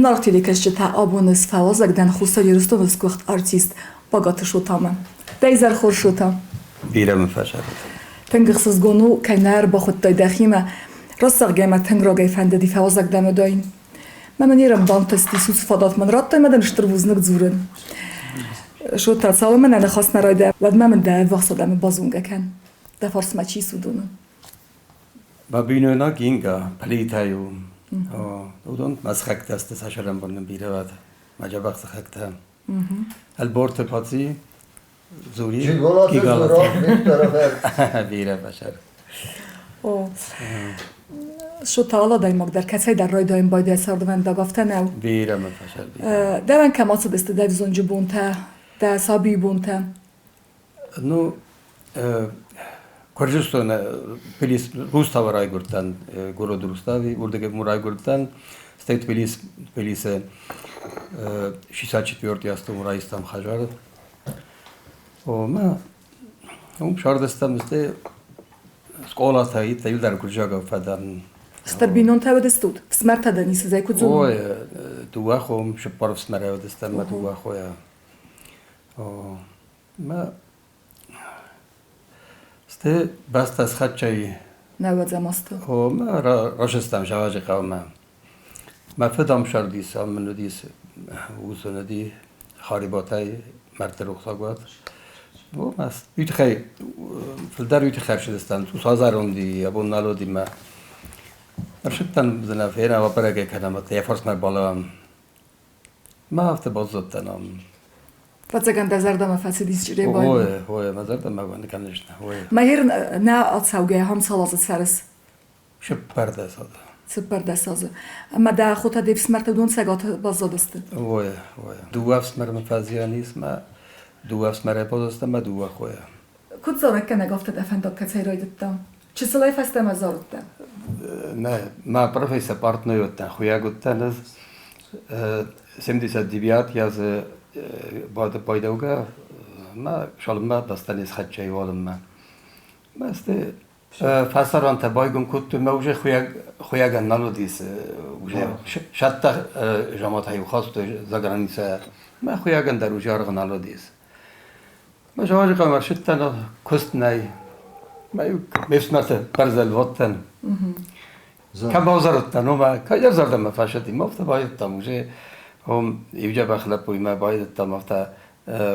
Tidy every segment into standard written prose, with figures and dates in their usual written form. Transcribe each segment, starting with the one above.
Bunlar ta abonez fawazak den khustari Rostovsk vaqt artist bagatı tamam. Deyzer khorshota. Birem fashad. Tengixsiz gonu kenar ba khut dakhima. Rasaq gama tengra gayfande di fawazak damedayn. من يرم بانتستي سوس فضات من رات ما دنشتر وزنك زورن شو تصاوم من أنا خاصنا رايدا ود ما من ده وقصة ده من بازونجا كان ده فارس ما چی سودونه با بینونا گینگا پلیتایو اودون مسخک دست ساشرم بندم بیره ود مجابق سخکتم البورت پاتسی زوری گیگالات بیره بشر شو تالا دایم در کسی در رای دایم باید اثر دوان دا گفتن او بیره مفشل بیره دوان کماس دست دویزونجی بونته ده سابی بونته نو Kırgızistan polis Rus'ta var aygırtan Gorodu Rus'tavi buradaki muraygırtan state polise 64 yaşta muraystam hajar ama şardastam işte skola tayit tayildar kurjaga fadan Starbinon ta vedestut smarta da nisi zay kudzun Ой дуахом шпаров смарев дастам дуахоя ما سته بست از خدچایی نوادز ماستا ما راشستم جواجی قوما ما فدام شردیس هم منو دیس وزونه دی خارباتای مرد رخصا گواد و ما یوت خی فلدر یوت خیر شدستن تو سازارون دی ابون نالو دی ما رشتن بزنه فیرا و برگه کنم تا یفرس مر بالا ما هفته بازدتنم Fazagan da zardama fasidis jire bay. Hoy, ma zardama gönde kanışna. Hoy. Mahir na atsavge ham salazı saris. Şu perde sada. Süper da sazı. Ama da xuta dev smarta don sagat bazadastı. Hoy. Duaf smar ma fazianis ma duaf smar pozasta ma duaf hoy. Kut zarak kana gafta da fendak katsayraydettam. Çislay fastam azarttam. Ne, ma profesör partneriyottan hoya guttanız. 79 yazı بعد پایداوگه ما شالم داستانی خدچه والم ما است فسران تبایگم کت موجه خویاگ نالو دیس وجه شتا جامعه های خاص تو زگرانیسه ما خویاگ در وجه آرگ نالو دیس ما جواجی قمر شتا نا کست نای ما یو میفسمت برزل واتن کم بازارتن و ما کجا زردم فاشدی مفت باید تاموجه هم ایجا بخلا پوی ما باید تامفتا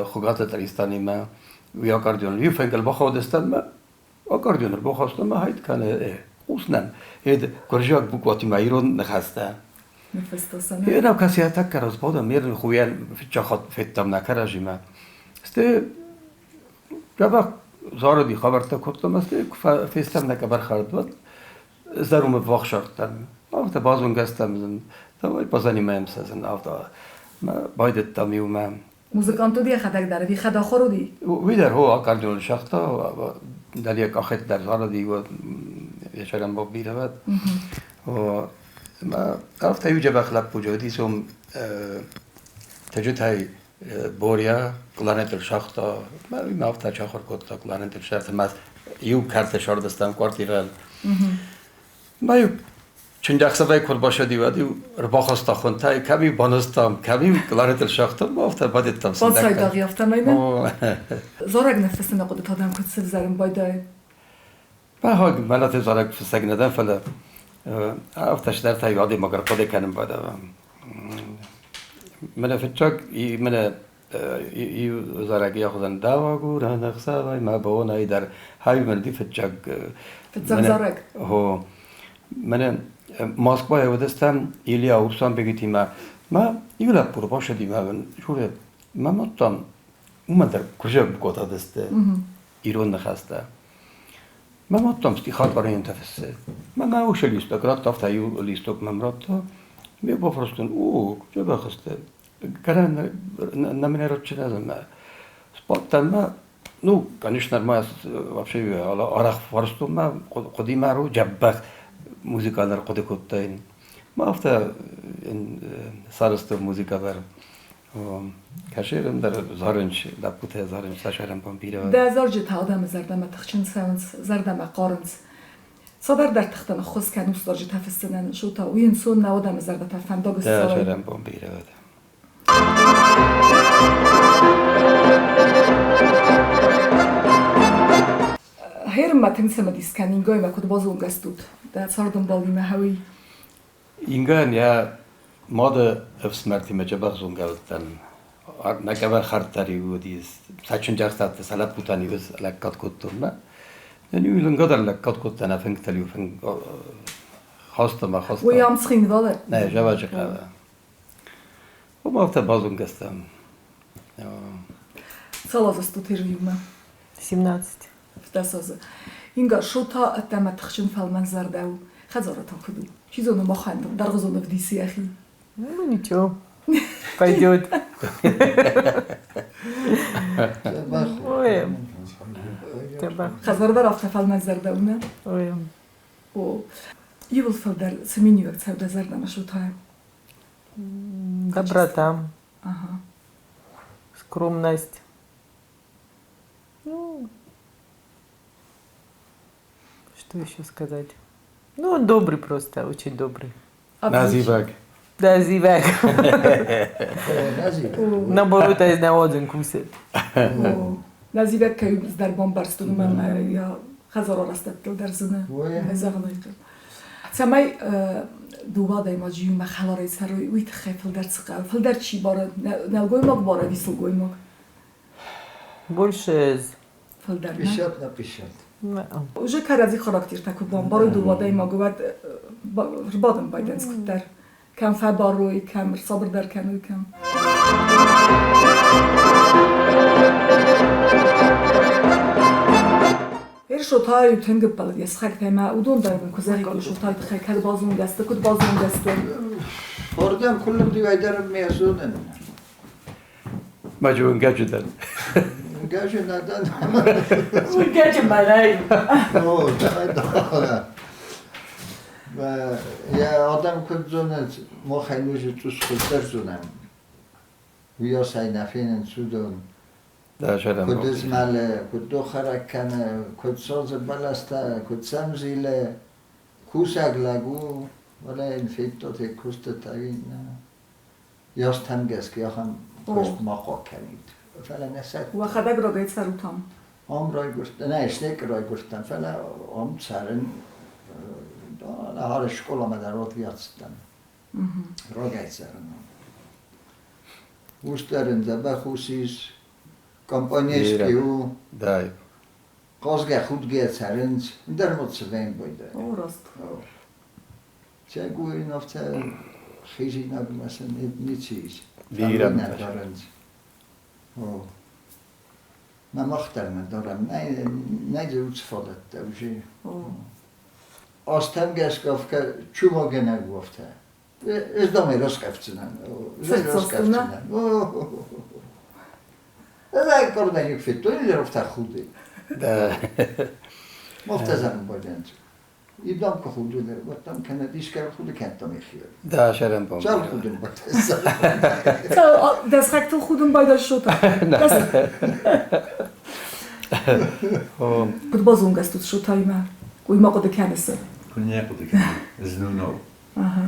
خوگات تریستانی ما وی آکاردیون وی فنگل بخواد استم ما آکاردیون رو بخواستم ما هایت کنه اوسنن هید کرجاک بکواتی ما ایران نخسته Nefestasana. اینا کسی اتک کرد بودم میرن خویان فیچا خود فیتام نکرده ما است جواب زاردی خبر تا کردم است فیستم نکبر خرد بود زروم بخشارتم ما بازون گستم تمام بازنی مایم سازن آفتا ما باید تامیو ما موزیکانتو دی خدک داره دی خدا خورودی ویدر هو آکاردیون شخصا در یک آخر در زاردی و یشارم با بیرود و ما آفتا یوجا بخلاب بوجودی سوم تجد های بوریا کلانت شخصا ما آفتا چهار کتا کلانت شخص ما یو کارت شاردستم کوارتیرال ما یو چند اخسای کل باشه دیوادی رباخستا خونتای کمی بانستم کمی کلارت الشاختم بافت بعد تام باز سایدا یافتم اینا زارگ نفس نقد تادم کد سر زرم بایدای با ها ملت زارگ فسگ ندم فلا افتش در تای وادی مگر قد کنم بعد من فتچک من زارگی خودن داوا گور نخسای ما بونای در های من دی فتچک زارگ هو من Moskva evdestem İlya Usan begitima ma yula purba şedima ben şöyle mamottam umadar kujab kota deste iron khasta mamottam sti khatvarin tafesse ma ush listok tafta yu listok mamratta me pопроstun kujaba khasta karan на меня рочназма споттама ну конечно мы вообще арах фарстума قديمه جبخ موزیکالر قد کتاین ما افته سالست موزیکالر کشیرم در زارنج دپوته زارنج ساشرم پام بیره ده زارج تا آدم زردم تخشین سانس زردم قارنس صبر در تختن خود کنوس دارج تفسنن شو تا وین سون نوادم زرده تفنداگ ده سای شرم بام بیره بده هیر متن سم دیسکنینگای ما کد باز اونگستود ده ساردم بالی مهوی اینگان یا ماده افسمرتی مجبر زون گلتن نکبر خرطری بودیز سچون جاکسات سلات بوتانی بس لکات کتون نه نیولن قدر لکات کتن افنگ تلیو فنگ خواستم وی هم سخین داده نه جواج قهوه و ما افت بازون گستم سال استو تیریومه 17. в дасаза инга шота атама тхчин фалман зардау хазарата худу чизо но маханд даргозон в дисиахи Ну ничего, пойдет. Ой, табак. хазарда рафта фалман зардауна Ой, о ивл фалдар семини вак цавда зардана шота доброта, ага скромность. Ну, что еще сказать? Ну, он добрый просто, очень добрый. називак Да, зевак. Наоборот, из один кусит. називак кай дар бомбарстун ман я хазара растат дар зуна загнайк самай دوباره ما جیو مخالای سروی ویت خیفل در سقال فل در چی باره نلگوی ماگ باره دیسل گوی ماگ Больше... فل در نه پیشات نه پیشات уже карази характер таку бом бары دوباره ما گوید ربادم بایدن سکتر کم فباروی کم صبر در کنوی کم هر شوتای تنگ بالد یه سخک تیمه اودون دارم که زهی شوتای تخیل کد بازون گسته کد بازون گسته خوردم کلم دیوایدرم میازونن مجبون گجدن گاجو ندن Гача малай. اوه داره و یه آدم کد زونن ما خیلوش توش خودتر زونم ویا سای نفینن سودون ده شرم کد بام ازماله کد دو خرکنه کد ساز بلسته کد سمزیله کوسک لگو ولی این فیتات کست تاوین یاست هم گست که هم کست ماقا کنید فعلا نسد و خدک را گید سروتام Om röj gurtan, nej snek röj gurtan, för om sären då har det skola med där åt viatstan. Röjt sären. Ustaren da bahusis komponieski u ده qozga khudga sären där mot svein boyda. او راست Çegu inofta khiji nagmasan nichis. Viram. Oh. من مخترم دارم نه زود فادت دوشی آستم گشت گفت که چوما گنه گفته از دامی راست کفتنن راست کفتنن از این کار نیک فیت تو این رفته خودی ده مفتزم بایدند ایدام که خودی در گفتم که ندیش که خودی کنتا میخیر ده شرم بام چال خودی بایدند دست خک تو خودم بایدن شوتا کد بازون گستود شوتای ما گوی ما قد کنسه Kunje på det kan znuna. aha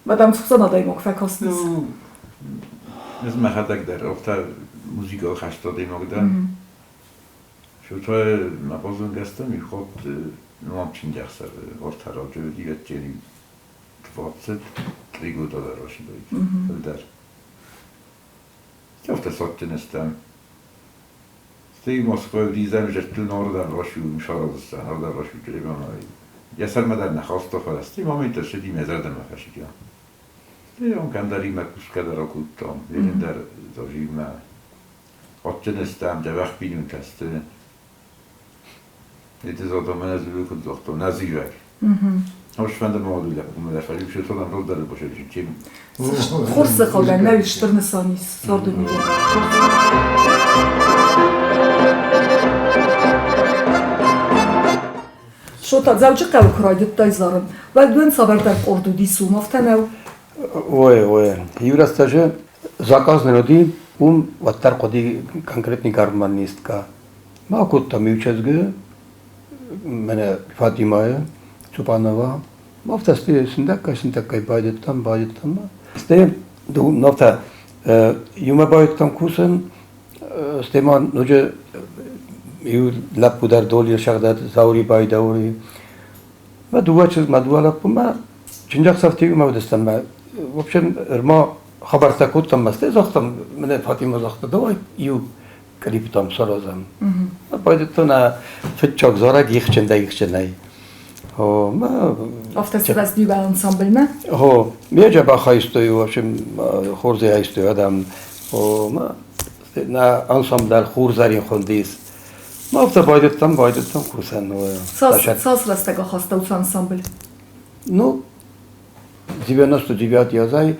madam سوسانا دایم فکاستس از ما خدک در افتا موزیکا خشتا دیم آگدن. شو تو ما بازون گسته میخواد نوام چین جخصر ورد راجع دیگه جنی تواتست ریگو داده راشی باید. در افتا ساعت نستم. ستی موسیقی ریزم جتون آردن راشی و مشارد استن آردن راشی کلی بانایی. یه سر ما در نخواست خواستی ما میتر شدیم ازردم مخشی کن. اون کنداری مکوس کده را کودتام. یعنی در داجی ما آتچه نستم جوخ بینون کسته. اتزاد من از روی کود دختو نزیوک. همش فنده معادوله اومده فریم شد خودم رو داره باشه چیم. خورس خالدن نویشتر نسانیس ساردو میگه شوتا زوجي قوي كرايدت دايزارن والدون صبر در اردو دي سو مفتنو ой юрастаже заказ нероди ваттар қоди конкретни гарман нистка ма кутта миучезге мене фатимая Степанова. Мовта сте синдакай байдеттам. Сте новта юма байдеттам кусен стеман ноже ю лапудар доли шагдат заури байдаури. Ма дуалапума чинжак сафти мавдестам. В общем, ما خبرت کودم مسته زختم من فاطمه زخت دوای یو کلیپتام سرازم باید تو نه فچاک زاره گیخچنده ها ما Oftast was die bei Ensemble, ne? ها میجا با خایستوی و شم خورزی هایستوی آدم ها ما نه انسام در خورزارین خوندیست ما افتا بایدتم کوسن و Saz was tego hostał w Ensemble. ну 99 yazay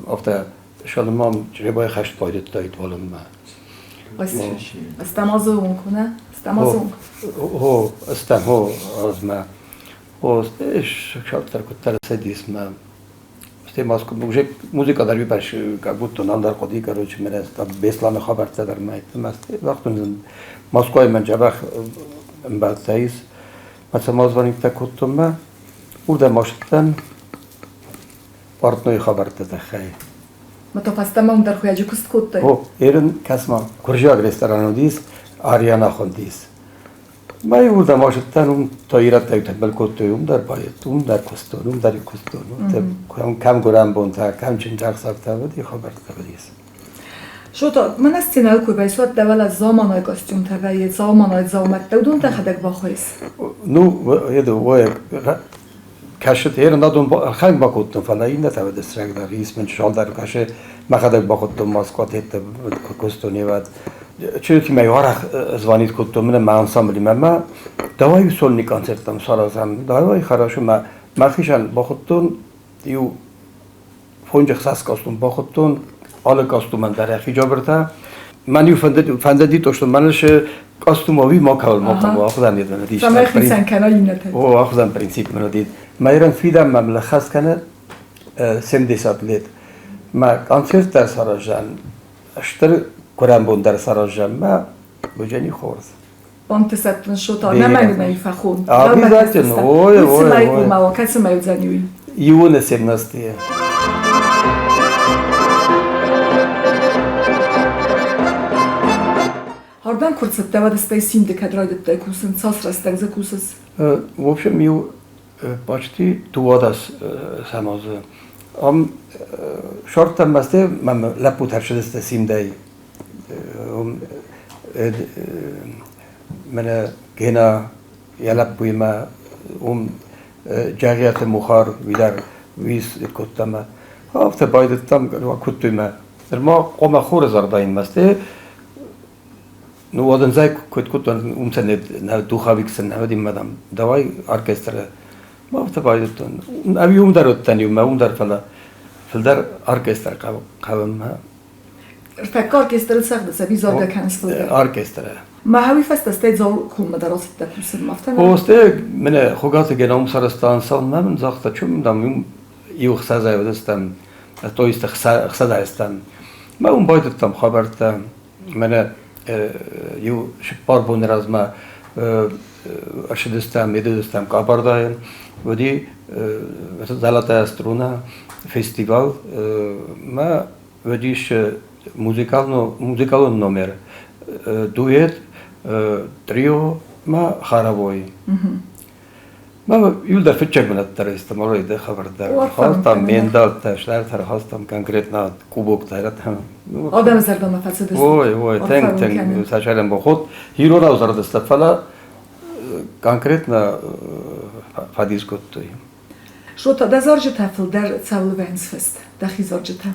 افتا شالمام جربای خشت بایدت داید والم ما Z Amazonku, ne? Z Amazonku. هو استم هو از ما هو استش شاطر کتر سدیس ما استی ماسک موزیک داری برش کبوت تو نام در قدی کروچ من است بیسلام خبر در مایت ماست وقتی ماسکوی من جبخ بعدیس مثلا مازوانی تکوتم ما ورده ماشتن پارتنوی خبر تدخی Ma to pastamam dar chuja dzikus kutty. هو ایرن کسما کرجاگ رستوران دیس آریانا خوندیس ما ورده ماشتن تایرت تایت بلکوتویم در باید در کستون در کستون کم گرام بونتا کم چنجار ساخته بودی خبر تبدیس Şota, mana scenel kuj bej suat devala zamanay kostyum teveje, zamanay zaumet, teudun te hadek baxois. ну еду вой кашет ерн дадун ханг бакуттун фала инда тавед срагдар исмен шалдар каше махадак бакуттун москва тетте костоневат чуки май варах звонит куттун мен ансамбли мама давай сольный концертам саразам давай хорошо махишан бакуттун ю фонжах сас костун бакуттун ала костуман дар хижабрта من فندی تو شدم منش کاستوموی ما آخذم دید من دیش Sama chlisan kana linete. او آخذم پرینسیپ من دید ما ایران فیدم مملخص کنه سندیسات لید ما کنسرت در سراجان اشتر کرم بون در سراجان ما بجنی خورد Pontesetten şota, ne mey fakhun. Обязательно, ой. Mało, kasy mają zaniuj. Июня 17. Hardan kurset devad stay sinde kadraydet da kusen sasras tak za kusas. В общем, ю почти туадас самозы. Шортам масте мам лапут харшдесте симдай. Мене гена ялапуйма جاریات مخار ویدار ویس کتما هفته باید تام کتما در ما قوم خور زرداین مسته نو آدم زای کتن سند نه دو خویکسن نه دیم مدام دوای ارکستر ما هفته باید تون ابی در اتنیوم ما در فلدر ارکستر قوم ما فکر ارکستر سخت است بیزار دکنس فلدر ارکستر ما هوی فست است زور کم مدرسه دکوسن مفتن اوسته من خوگات گنام سرستان سال من زاخته چون دام یو خسازه ودستم تو است خسازه استم ما اون باید تام خبرت من یو شپار بون راز ما اشدستم میدستم کابرداین ودی مثلا زالتا استرونا فستیوال ما ودیش موزیکال номер дует трио ма харавой ма юлда фичек менат таристам орой да хабардар хастам мендал ташлар тар хастам конкретно кубок таратам Adam zerdama fasadı. ой тен сачалам бо ход хирора узардыста фала конкретно фадискоттой Şota da zorjeta fildar savlvens fest. Da xizorjeta.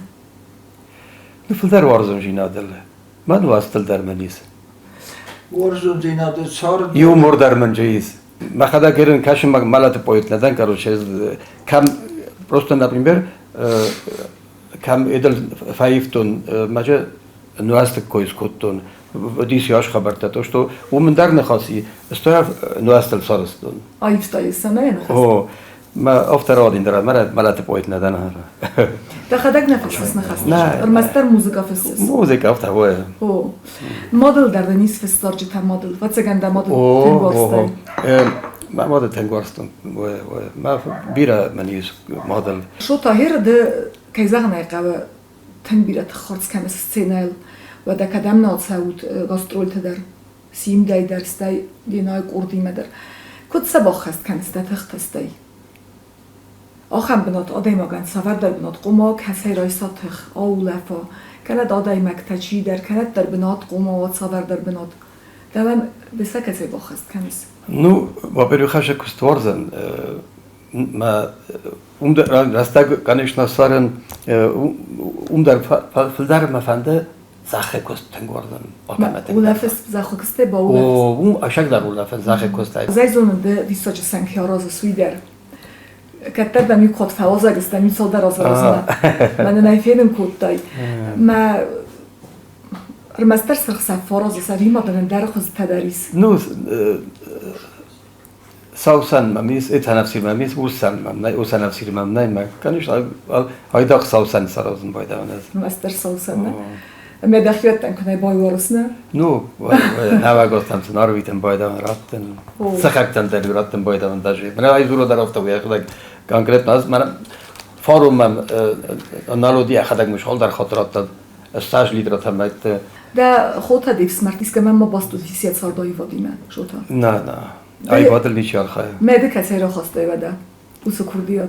فلدر وارزم جینادل من واستل در منیس ورزون زیناده چهار یو مر در من جیز ما خدا گرن کاشم مالات پویت ندن کاروش کم просто например کم ادل فایفتون ماجه نواست کویس کوتون دیس یاش خبرت تو شو و من در نخاسی استویا نواستل سارستون Ayıp dayısa ne? او ما افتراد این دارم ملت پایت ندن هر ده خدک نفسس نخست نه. ارمستر موزیکا فسس موزیک افته وای او مدل در نیست فستار جتا مدل و چگن در مدل اوه تنگارستای ما مادر تنگارستم وای ما بیره منیز مادل شو تاهر ده کیزاغ نایقا تن بیره تخورز کمس سینایل و ده کدام ناد سعود گاسترول تدر سیم دای درستای دینای قردی مدر کد سباخ هست کنسته تختستای آخم بنات آدای مگن سفر در بنات قما کسی رایسا تخ آو لفا کند آدای مکتچی در کند در بنات قما و سفر در بنات دوان بسا کسی باخ هست کنس نو با بری خشه کستوارزن ما در راستا کنیش نسارن در فلدر مفنده زخه کست تنگوردن اولافس زخه کسته با اولافس اشک در اولافس زخه کسته زای زونده دیساج سنکی آراز سویدر کتر دمی کد فوازه گست دمی سال در آزارازنه من نایفیدم کد دای ما رمستر سرخ سفاراز سری مادرن در خوز تدریس نو ساوسن ممیز تنفسیر ممیز اوسن مم نه اوسن نفسیر مم نه ما کنیش هایداق ساوسن سرازن باید اون از رمستر ساوسن نه ما دخیلت تن کنه بای وارسنه نو نه گفتم سنارو ویتن باید اون راتن سخکتن در راتن باید اون داشته من ای زورو در افته ویا خدای کانکریت ناز من فاروم نالودی خدای مشغول در خاطرات داد استاج لیدرات هم ده خودت دیفس مرتیس که من ما باستو فیسیت ساردایی وادیمه شوتا نه ای بادل نیچیار خواهی مده کسی را خواسته بده اوسو کردیات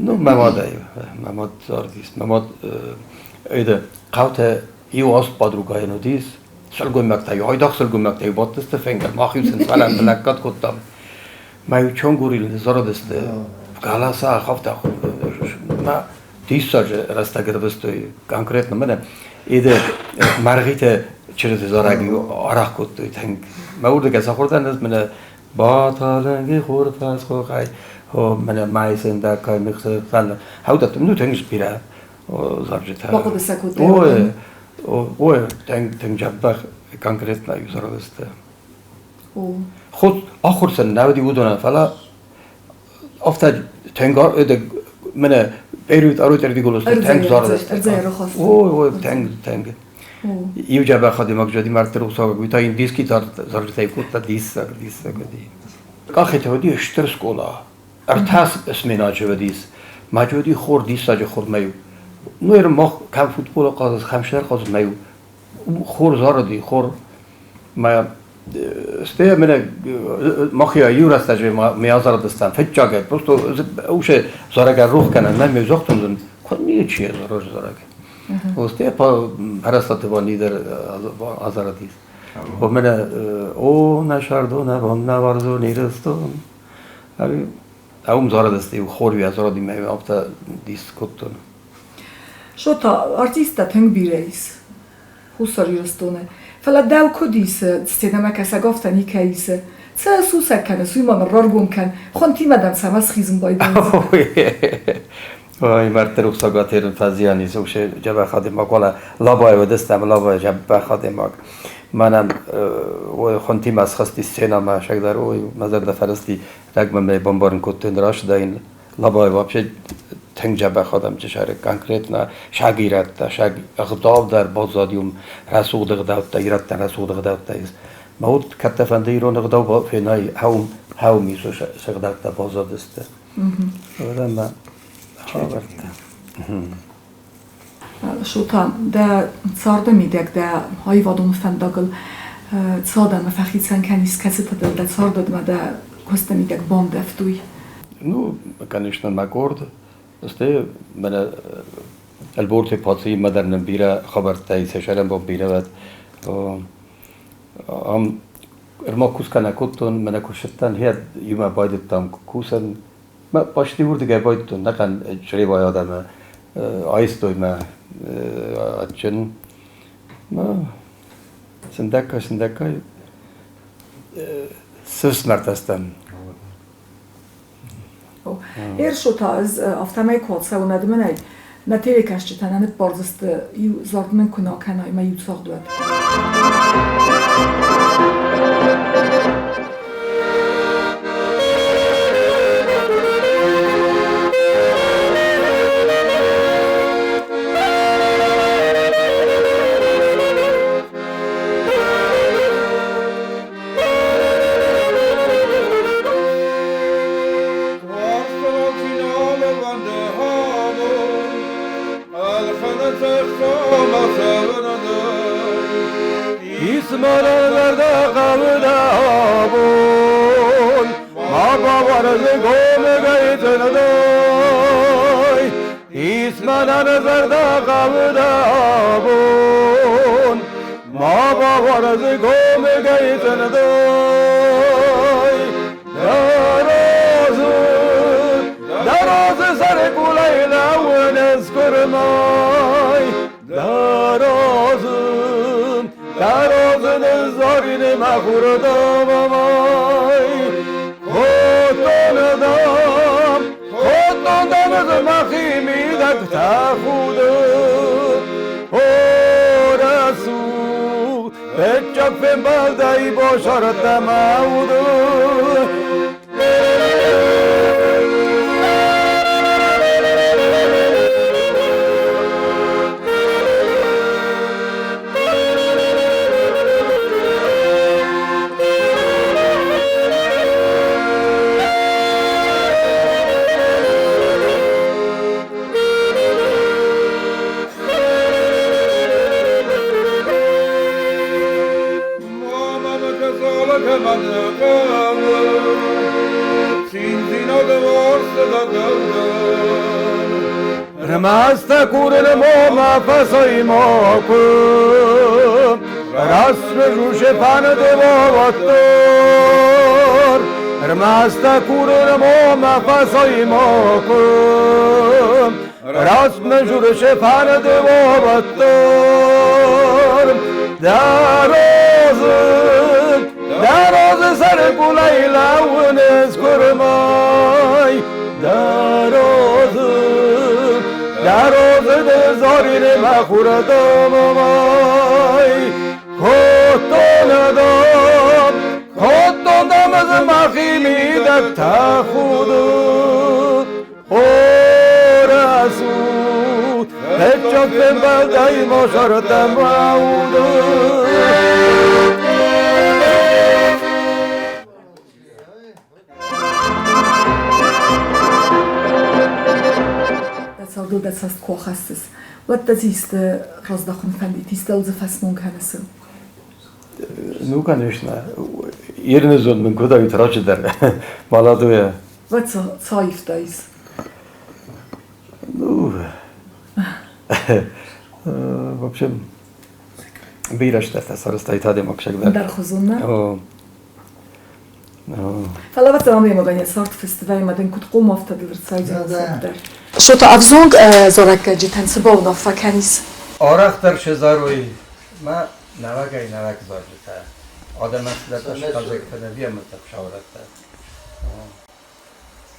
نو مماد ای مماد زاردیست مماد ایده قوت ایو آست بادروگاه نودیس سلگوی مکتایی های داخل سلگوی مکتایی بادست فنگر ماخیو سنسوالن بلکات کتم مایو چون گوریل زاردسته گالا سا خفته ما دیس ساج راستا گربستوی کانکریت نمونه ایده مرغیت چرا زارگی آرخ کتوی تنگ مورد که سخوردن از من با تالنگی خورد فاز خوخای و من مایسن در کای میخسه فن هودت منو تنگش بیره زارجتا باقود سکوته اوه تنگ جبخ کانکریت نایو زاردسته خود آخر سن نودی بودن فلا افته تنگار من بیروت آروت اردی گلوست تنگ زاردسته ارزای رو خواست اوه تنگ ایو جبه خادی مگجادی مرد رو ساق بیتا این دیسکی تار زارجتای کود دیس کدی کاخی تودی اشتر سکولا ارتاس اسمی ناچه و دیس مجودی خور دیس ساج خور میو نویر مخ کم فوتبول قاضی خمشتر قاضی میو خور زاردی خور ما استه من مخیا یور است جای میازار دستم فچ جاگه پروستو اوشه زارگر روح کنن من میزختون کنی چیه زارگر استه پا پرستات وانی در آزاردیست و من او نشاردو نبان نوارزو نیرستون اوم زاردستی و خوری آزاردی میو آبتا دیست کتون شو تا آرتیستا تنگ بیریس خوصار یرستونه فلا داو کدیس سینما کسا گفتنی کهیسه سه سوسا کنه سوی من رارگون کن خونتی مدن سمس خیزم باید وای مرد رو ساگاتیرن فازیانی سوشه جبه خادم ما کلا لابای و دستم لابای جبه خادم ما منم و خونتی مسخستی سینما شکدار و مزار دفرستی رقم می بمبارن کتن راش داین لابای وابشه تنگ جبه خادم چشاره کانکریت نه شاگیرت شاگ اغداب در بازادیوم رسول دغداوت ایرت رسول دغداوت است موت کتفنده ایران دغداو فنای هاو میسو شغداوت بازاد است ولما خبرت شو تا ده صارده میدک ده های وادون فنداگل صاده مفخید سن کنیس کسی تدل ده صارده ما ده کسته میدک بام دفتوی ну конечно مگورد استه من البورت پاتری مدرن بیره خبر تایی سشرم با بیره ود ام ارما کوس کنه کتون من کشتن هیچ یوم باید تام کوسن ما پاشتی ورد که باید تون نکن چری باید آدم آیستوی ما چن ما سندکای سوس مرتستم شو تا از افتمای کاتسه و ندمنای نتیلی کشتی تنانت بارزست یو زاردمن کنا کنای ما یو ساق دوید İsmail nerede kavdabun Ma babarızı gome gaytın doy İsmail nerede kavdabun Ma babarızı gome gaytın doy Darozu sarı kulayla unes kurmay Darozun zorini mahurdamay Kotondan mahimi dak tahudu Orasu Pechak pembaldai boşarta maudu Rmasta kuren moma pasoj moku Rasme žuše pan devovator Rmasta kuren moma pasoj moku Rasme žuše pan devovator Daroz sarı kulayla unes kurmay Daroz de zorine mahurdamay Kotonamız mahimi dak tahudu Orasu Pechak pembaldai moşarta maudu Saldo das hast kochastes. Wat das ist раздахун фанди тистел за фасмон канасы. Ну, конечно. Ернезон мен куда ведь рачедар. Молодое. Wat цаиф дайс. Ну, в общем, бирашта сарастай таде макшагдар. Дар хузунна. О. Фала wat zamam yemaganya sort festival maden kut qom aftadır sayıcı. Да. Что-то авзонг зорак житан сбовно факанис. Орахтар шезаруй. Ма навагай навак зоржита. Адам аслаташ казак фанавиям так шавратта.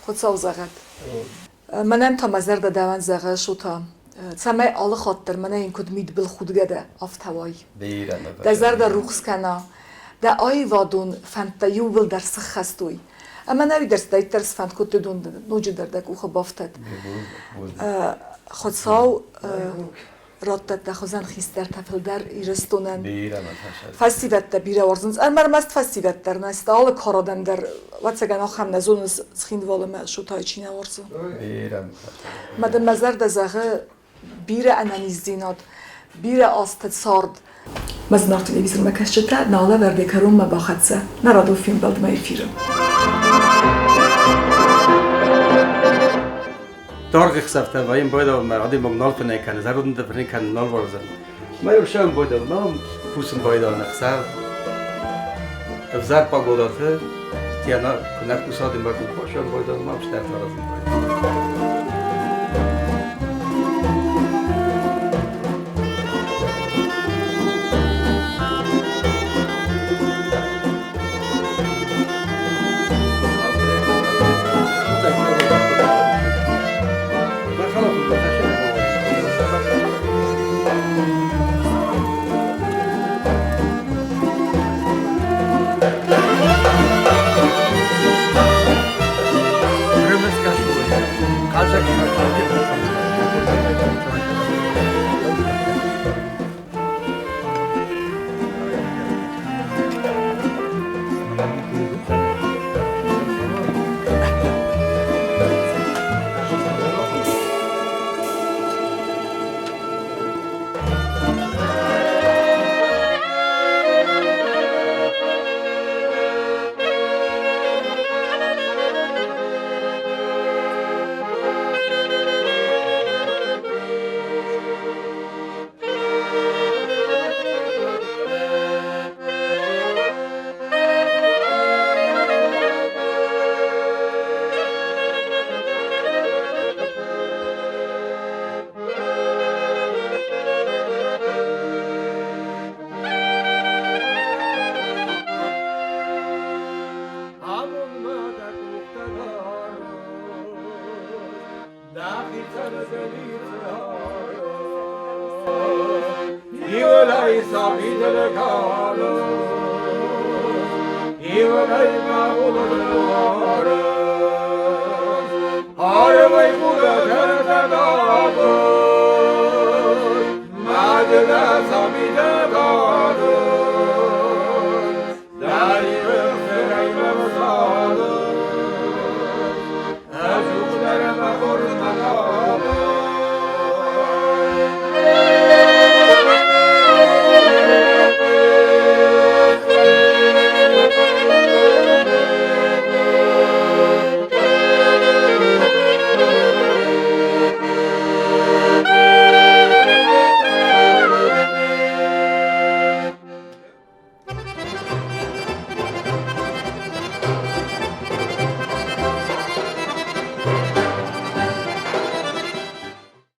Хотсав загат. Манам та мазарда даван зага шута. Цамай алы хоттыр мана ин куд мид бил худгада афтавай. Бейран. Да зарда рухскана. Да ай вадун фанта юбил дар схастуй. اما نوی درس دایت درس فند کت دون نوجد دردک او خب بافتد خود ساو راتت دخوزن خیست در تفل در ایرستونن فستیوت در بیره ورزنز ارمر مست فستیوت در نست آل کارادن در واتسگن آخم نزون سخیند والم شوتای چینه ورزن مدن مزر در زغه بیره انانیز زیناد بیره آستد سارد مزنار تلویزیون مکشته ناله ورده کرون مباخدسه نرادو فیلم بلد مایفیرم Torge gesafta vaim boida ma adi mog nol fene kan zarudn de fene kan nol warzan ma yo sham boida nam pusim boida na xav avzar pagodate tiana kunak usadim ba ku sham boida ma shtar tarazim boida Ivelay sabidele kalo Ivelay mağulları Harvay buda tertedabı Madde sabide kalo